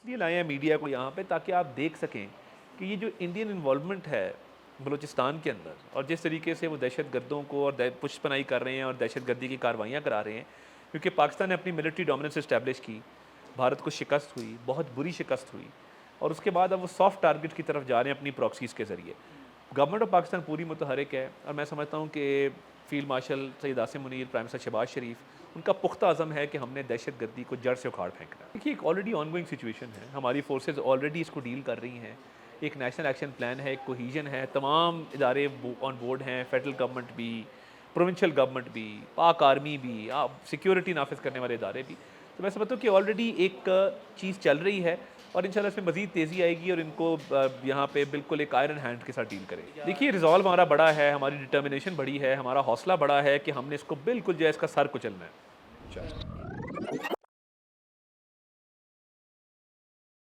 اس لیے لائے ہیں میڈیا کو یہاں پہ تاکہ آپ دیکھ سکیں کہ یہ جو انڈین انوالومنٹ ہے بلوچستان کے اندر اور جس طریقے سے وہ دہشت گردوں کو اور پشت پناہی کر رہے ہیں اور دہشت گردی کی کاروائیاں کرا رہے ہیں، کیونکہ پاکستان نے اپنی ملٹری ڈومیننس اسٹیبلش کی، بھارت کو شکست ہوئی، بہت بری شکست ہوئی، اور اس کے بعد اب وہ سافٹ ٹارگٹ کی طرف جا رہے ہیں اپنی پراکسیز کے ذریعے۔ گورنمنٹ آف پاکستان پوری متحرک ہے، اور میں سمجھتا ہوں کہ field marshal Syed Asim Munir, prime minister Shahbaz شریف، ان کا پختہ عزم ہے کہ ہم نے دہشت گردی کو جڑ سے اکھاڑ پھینکنا ہے۔ دیکھیے ایک آلریڈی آن گوئنگ سچویشن ہے، ہماری فورسز آلریڈی اس کو ڈیل کر رہی ہیں، ایک نیشنل ایکشن پلان ہے، ایک کوہیژن ہے، تمام ادارے آن بورڈ ہیں، فیڈرل گورنمنٹ بھی، پروونشل گورنمنٹ بھی، پاک آرمی بھی، سیکیورٹی نافذ کرنے والے ادارے بھی۔ تو میں سمجھتا ہوں کہ آلریڈی ایک چیز چل رہی ہے، اور انشاءاللہ اس میں مزید تیزی آئے گی اور ان کو یہاں پہ بالکل ایک آئرن ہینڈ کے ساتھ ڈیل کرے گی۔ دیکھیے ریزالو ہمارا بڑا ہے، ہماری ڈٹرمنیشن بڑی ہے، ہمارا حوصلہ بڑا ہے کہ ہم نے اس کو بالکل جو ہے اس کا سر کچلنا ہے۔